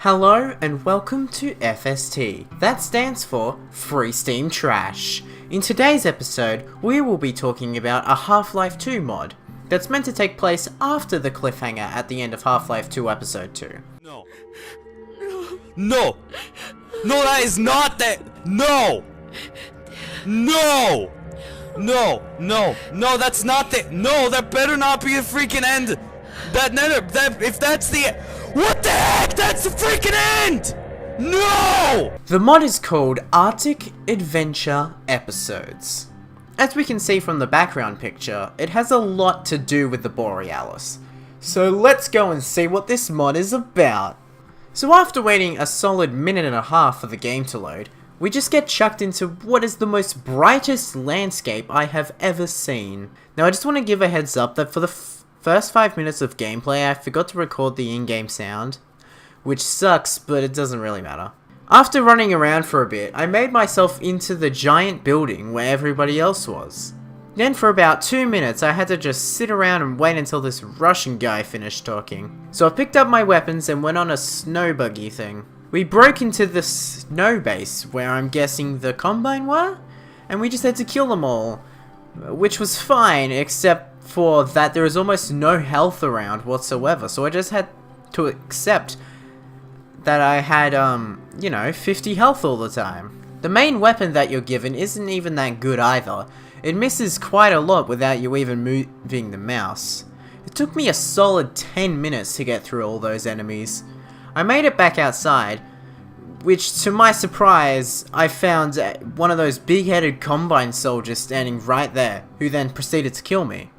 Hello and welcome to FST. That stands for Free Steam Trash. In today's episode, we will be talking about a Half-Life 2 mod that's meant to take place after the cliffhanger at the end of Half-Life 2 Episode 2. No. No! No, that is not that! No! No! No, no, no, that's not the- No, that better not be the freaking end! If that's the- What the heck? That's the freaking end! No! The mod is called Arctic Adventure Episodes. As we can see from the background picture, it has a lot to do with the Borealis. So let's go and see what this mod is about. So after waiting a solid minute and a half for the game to load, we just get chucked into what is the most brightest landscape I have ever seen. Now I just want to give a heads up that for the first 5 minutes of gameplay I forgot to record the in-game sound, which sucks, but it doesn't really matter. After running around for a bit, I made myself into the giant building where everybody else was. Then for about 2 minutes I had to just sit around and wait until this Russian guy finished talking. So I picked up my weapons and went on a snow buggy thing. We broke into the snow base where I'm guessing the Combine were, and we just had to kill them all, which was fine except for that there was almost no health around whatsoever, so I just had to accept that I had 50 health all the time. The main weapon that you're given isn't even that good either. It misses quite a lot without you even moving the mouse. It took me a solid 10 minutes to get through all those enemies. I made it back outside, which to my surprise, I found one of those big-headed Combine soldiers standing right there, who then proceeded to kill me.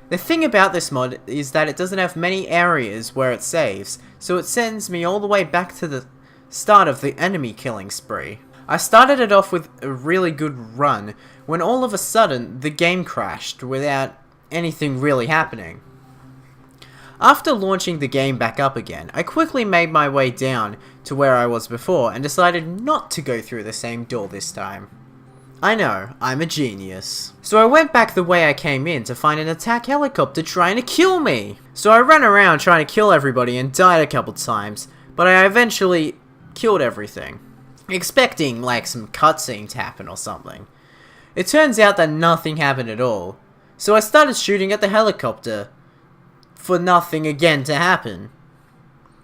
The thing about this mod is that it doesn't have many areas where it saves, so it sends me all the way back to the start of the enemy killing spree. I started it off with a really good run, when all of a sudden the game crashed without anything really happening. After launching the game back up again, I quickly made my way down to where I was before and decided not to go through the same door this time. I know, I'm a genius. So I went back the way I came in to find an attack helicopter trying to kill me. So I ran around trying to kill everybody and died a couple times, but I eventually killed everything, expecting like some cutscene to happen or something. It turns out that nothing happened at all, so I started shooting at the helicopter for nothing again to happen.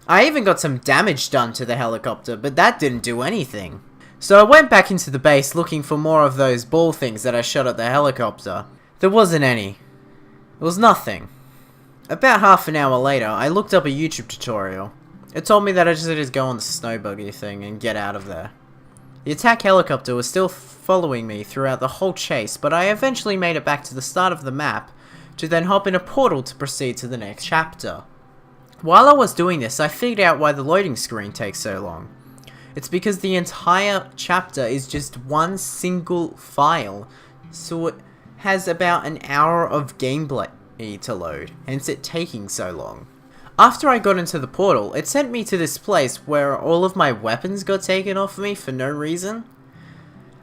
I even got some damage done to the helicopter, but that didn't do anything. So I went back into the base looking for more of those ball things that I shot at the helicopter. There wasn't any. It was nothing. About half an hour later, I looked up a YouTube tutorial. It told me that I just had to go on the snow buggy thing and get out of there. The attack helicopter was still following me throughout the whole chase, but I eventually made it back to the start of the map to then hop in a portal to proceed to the next chapter. While I was doing this, I figured out why the loading screen takes so long. It's because the entire chapter is just one single file, so it has about an hour of gameplay to load, hence it taking so long. After I got into the portal, it sent me to this place where all of my weapons got taken off me for no reason.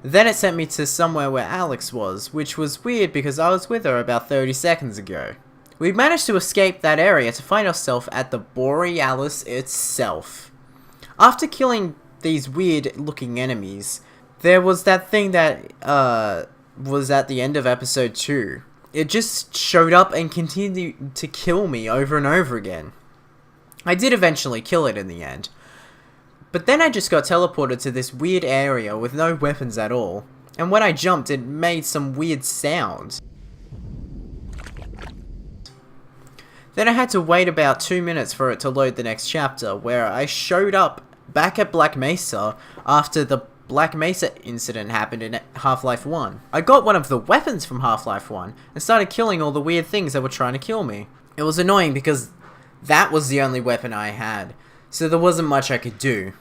Then it sent me to somewhere where Alex was, which was weird because I was with her about 30 seconds ago. We managed to escape that area to find ourselves at the Borealis itself. After killing these weird looking enemies, there was that thing that was at the end of episode 2. It just showed up and continued to kill me over and over again. I did eventually kill it in the end, but then I just got teleported to this weird area with no weapons at all, and when I jumped it made some weird sounds. Then I had to wait about 2 minutes for it to load the next chapter, where I showed up back at Black Mesa after the Black Mesa incident happened in Half-Life 1. I got one of the weapons from Half-Life 1 and started killing all the weird things that were trying to kill me. It was annoying because that was the only weapon I had, so there wasn't much I could do.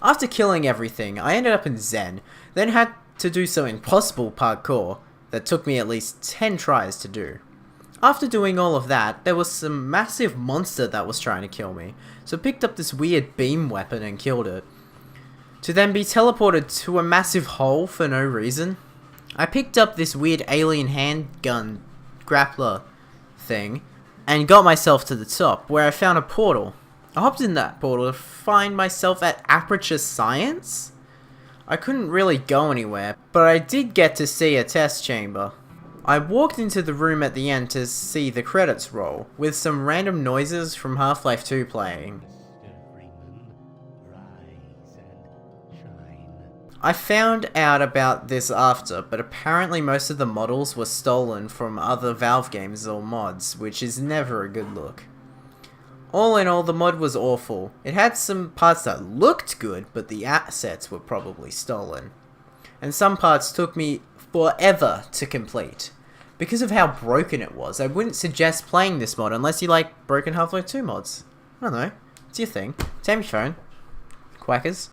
After killing everything, I ended up in Zen, then had to do some impossible parkour that took me at least 10 tries to do. After doing all of that, there was some massive monster that was trying to kill me, so I picked up this weird beam weapon and killed it, to then be teleported to a massive hole for no reason. I picked up this weird alien handgun grappler thing, and got myself to the top, where I found a portal. I hopped in that portal to find myself at Aperture Science? I couldn't really go anywhere, but I did get to see a test chamber. I walked into the room at the end to see the credits roll, with some random noises from Half-Life 2 playing. I found out about this after, but apparently most of the models were stolen from other Valve games or mods, which is never a good look. All in all, the mod was awful. It had some parts that looked good, but the assets were probably stolen. And some parts took me forever to complete. Because of how broken it was, I wouldn't suggest playing this mod unless you like broken Half-Life 2 mods. I don't know. It's your thing. Tame your phone. Quackers.